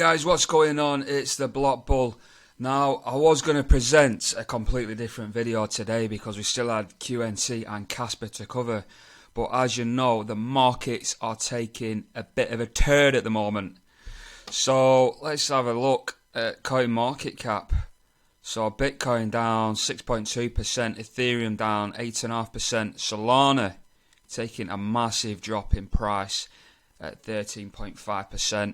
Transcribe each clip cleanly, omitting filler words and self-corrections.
guys, what's going on? It's the Block Bull. Now, I was going to present a completely different video today because we still had QNT and Casper to cover. But as you know, the markets are taking a bit of a turn at the moment. So let's have a look at coin market cap. So Bitcoin down 6.2%, Ethereum down 8.5%, Solana taking a massive drop in price at 13.5%.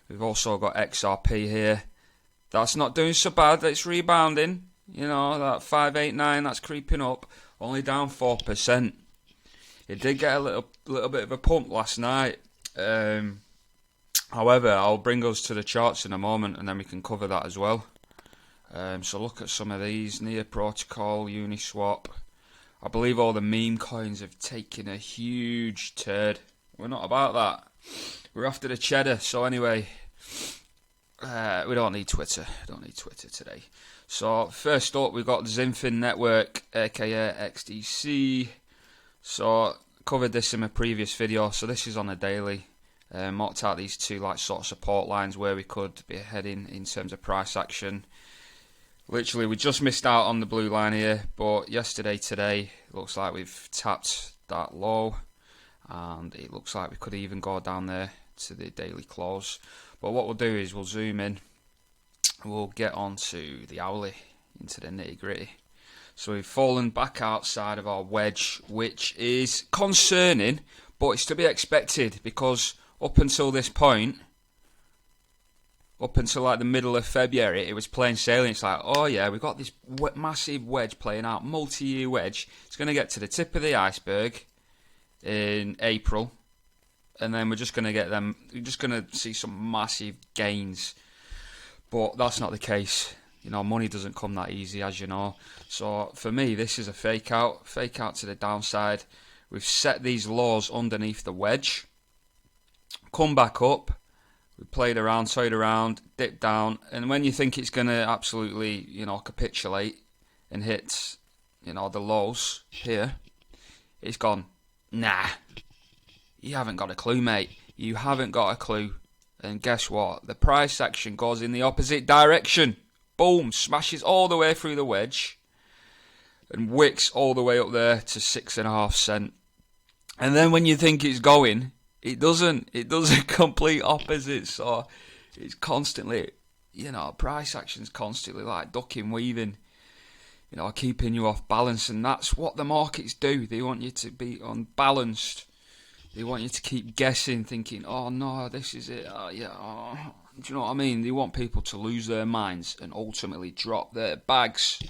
We've also got XRP here. That's not doing so bad. It's rebounding. You know, that 589, that's creeping up. Only down 4%. It did get a little bit of a pump last night. However, I'll bring us to the charts in a moment, and then we can cover that as well. So look at some of these. Near Protocol, Uniswap. I believe all the meme coins have taken a huge turd. We're not about that. We're after the cheddar. So anyway, we don't need Twitter. Don't need Twitter today. So first up, we've got Zinfin Network, aka XDC. So covered this in my previous video. So this is on a daily. Marked out these two sort of support lines where we could be heading in terms of price action. Literally, we just missed out on the blue line here, but today, looks like we've tapped that low, and it looks like we could even go down there to the daily close. But what we'll do is we'll zoom in, we'll get onto the hourly, into the nitty gritty. So we've fallen back outside of our wedge, which is concerning, but it's to be expected because up until this point, up until like the middle of February, it was plain sailing. It's like, oh yeah, we've got this massive wedge playing out, multi-year wedge. It's going to get to the tip of the iceberg in April, and then we're just going to get them. You're just going to see some massive gains, but that's not the case. You know, money doesn't come that easy, as you know. So for me, this is a fake out to the downside. We've set these lows underneath the wedge, come back up. We played around, toyed around, dipped down, and when you think it's going to absolutely, capitulate and hit, the lows here, it's gone, nah, you haven't got a clue, mate. You haven't got a clue. And guess what? The price action goes in the opposite direction. Boom, smashes all the way through the wedge and wicks all the way up there to 6.5 cents. And then when you think it's going, it doesn't. It does a complete opposite. So it's constantly, price action's constantly like ducking, weaving, keeping you off balance. And that's what the markets do. They want you to be unbalanced. They want you to keep guessing, thinking, oh no, this is it. Oh, yeah. Oh. Do you know what I mean? They want people to lose their minds and ultimately drop their bags.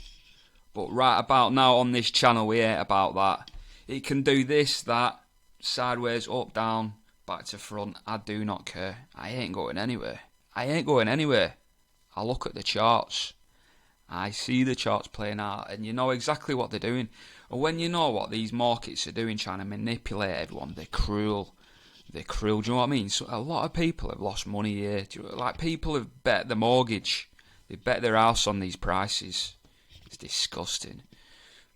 But right about now on this channel, we ain't about that. It can do this, that, sideways, up, down, back to front. I do not care. I ain't going anywhere. I look at the charts. I see the charts playing out, and you know exactly what they're doing. And when you know what these markets are doing, trying to manipulate everyone, they're cruel. They're cruel. Do you know what I mean? So a lot of people have lost money here. People have bet the mortgage. They bet their house on these prices. It's disgusting.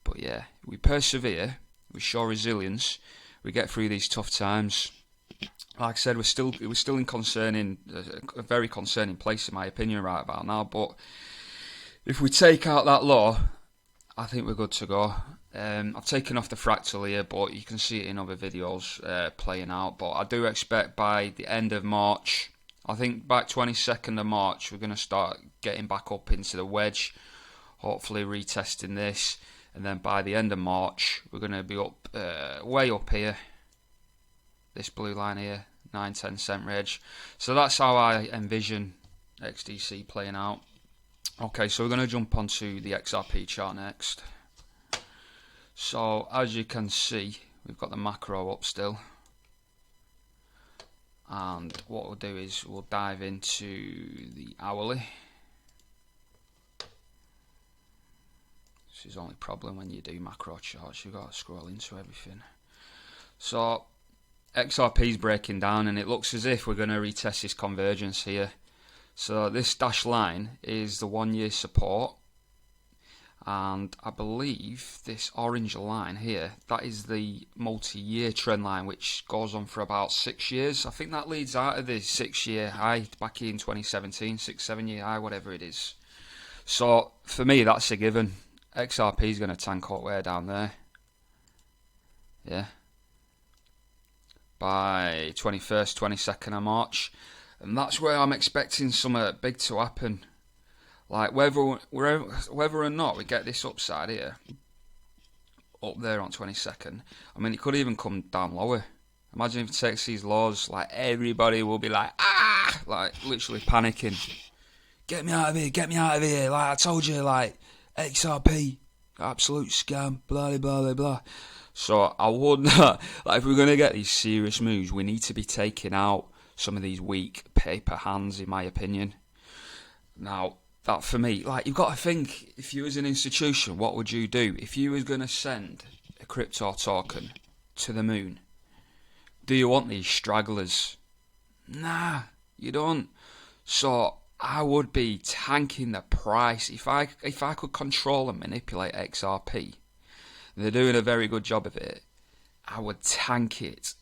But yeah, we persevere. We show resilience. We get through these tough times. Like I said, we're still in a very concerning place in my opinion right about now. But if we take out that low, I think we're good to go. I've taken off the fractal here, but you can see it in other videos playing out. But I do expect by the end of March, I think by 22nd of March, we're going to start getting back up into the wedge, hopefully retesting this. And then by the end of March, we're going to be up, way up here. This blue line here, 9-10 cent range. So that's how I envision XDC playing out. Okay, so we're going to jump onto the XRP chart next. So as you can see, we've got the macro up still. And what we'll do is we'll dive into the hourly. This is the only problem when you do macro charts, you've got to scroll into everything. So XRP is breaking down, and it looks as if we're going to retest this convergence here. So this dashed line is the 1 year support, And I believe this orange line here, that is the multi-year trend line, which goes on for about 6 years. I think that leads out of the 6-year high back in 2017, 6-7 year high, whatever it is. So for me, that's a given. XRP is going to tank all the way down there. Yeah. By 21st, 22nd of March. And that's where I'm expecting something big to happen. Like whether or not we get this upside here, up there on 22nd, I mean it could even come down lower. Imagine if it takes these lows, like everybody will be like, ah, like literally panicking. Get me out of here, get me out of here. Like I told you, like XRP, absolute scam, blah blah blah blah. So I would not, like if we're going to get these serious moves, we need to be taking out some of these weak paper hands, in my opinion. Now, that for me, like you've got to think, if you as an institution, what would you do if you was going to send a crypto token to the moon? Do you want these stragglers? Nah, you don't. So I would be tanking the price if I could control and manipulate XRP. They're doing a very good job of it. I would tank it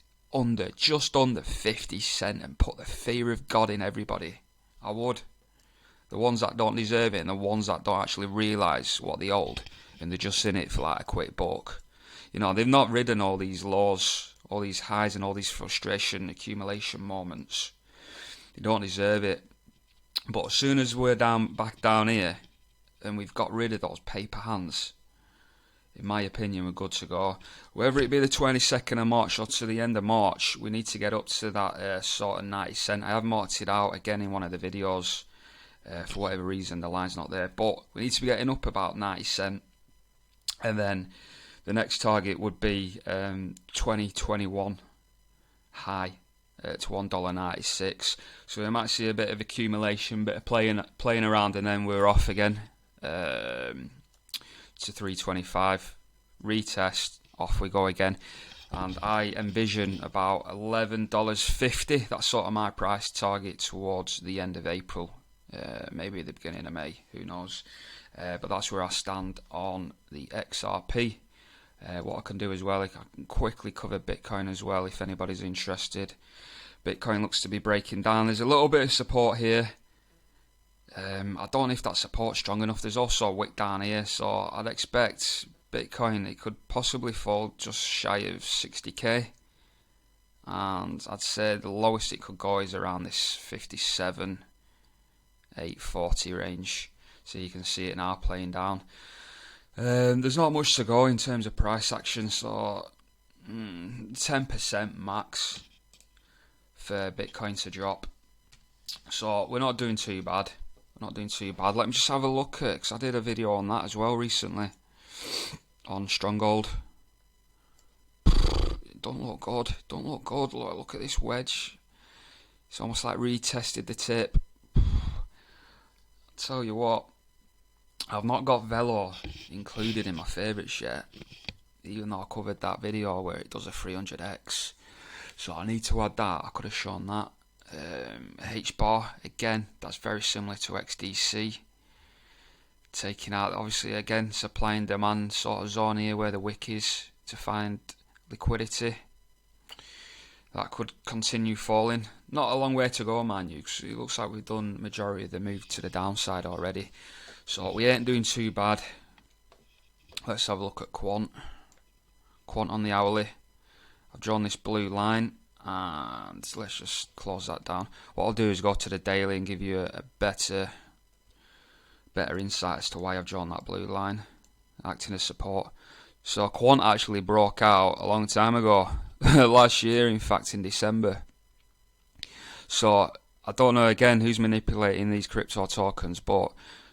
just under 50 cent and put the fear of God in everybody. I would. The ones that don't deserve it and the ones that don't actually realise what they hold and they're just in it for like a quick buck. You know, they've not ridden all these lows, all these highs and all these frustration accumulation moments. They don't deserve it. But as soon as we're back down here and we've got rid of those paper hands, in my opinion, we're good to go. Whether it be the 22nd of March or to the end of March, we need to get up to that sort of 90 cent. I have marked it out again in one of the videos. For whatever reason, the line's not there. But we need to be getting up about 90 cent. And then the next target would be 2021 high to $1.96. So we might see a bit of accumulation, bit of playing around, and then we're off again to 325. Retest, off we go again. And I envision about $11.50. That's sort of my price target towards the end of April. Maybe at the beginning of May, who knows. But that's where I stand on the XRP. What I can do as well, I can quickly cover Bitcoin as well if anybody's interested. Bitcoin looks to be breaking down. There's a little bit of support here. I don't know if that support's strong enough. There's also a wick down here, so I'd expect Bitcoin, it could possibly fall just shy of 60k. And I'd say the lowest it could go is around this 57,840 range. So you can see it now playing down. There's not much to go in terms of price action, so 10% max for Bitcoin to drop. So we're not doing too bad. Let me just have a look at, because I did a video on that as well recently, on Stronghold. Don't look good. Look at this wedge. It's almost like retested the tip. Tell you what, I've not got Velo included in my favourites yet, even though I covered that video where it does a 300x. So I need to add that. I could have shown that. HBAR, again, that's very similar to XDC. Taking out, obviously, again, supply and demand sort of zone here where the wick is to find liquidity. That could continue falling. Not a long way to go, mind you, because it looks like we've done majority of the move to the downside already. So we ain't doing too bad. Let's have a look at QUANT. QUANT on the hourly. I've drawn this blue line, and let's just close that down. What I'll do is go to the daily and give you a better insight as to why I've drawn that blue line, acting as support. So QUANT actually broke out a long time ago, last year, in fact, in December. So I don't know again who's manipulating these crypto tokens, but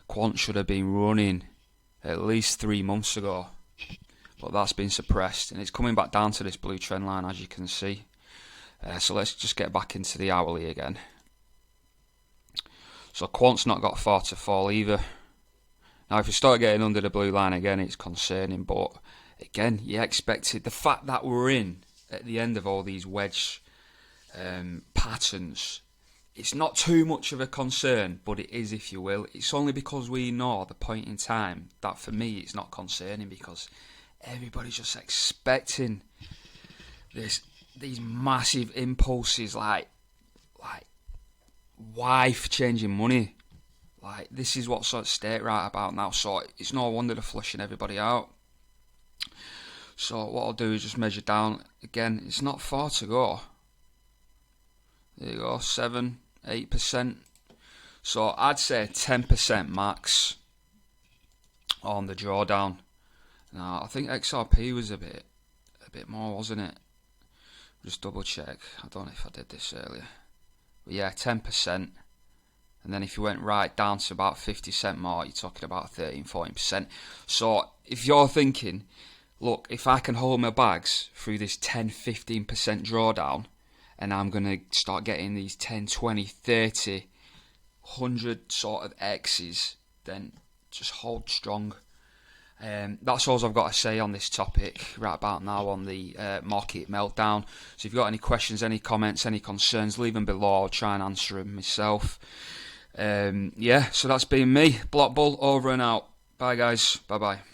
QUANT should have been running at least 3 months ago. But that's been suppressed, and it's coming back down to this blue trend line, as you can see. So let's just get back into the hourly again. So QUANT's not got far to fall either. Now if we start getting under the blue line again, it's concerning, but again, you expected the fact that we're in at the end of all these wedge patterns it's not too much of a concern, but it is, if you will. It's only because we know the point in time that for me it's not concerning, because everybody's just expecting these massive impulses, like wife changing money. Like, this is what's at stake right about now, so it's no wonder they're flushing everybody out. So what I'll do is just measure down again. It's not far to go. There you go, 7-8%. So I'd say 10% max on the drawdown. Now I think XRP was a bit more, wasn't it? Just double check. I don't know if I did this earlier, but yeah, 10%. And then if you went right down to about 50 cent more, you're talking about 13-14%. So if you're thinking, look, if I can hold my bags through this 10-15% drawdown, and I'm going to start getting these 10, 20, 30, 100 sort of X's, then just hold strong. That's all I've got to say on this topic right about now on the market meltdown. So if you've got any questions, any comments, any concerns, leave them below. I'll try and answer them myself. Yeah, so that's been me, Block Bull, over and out. Bye guys, bye bye.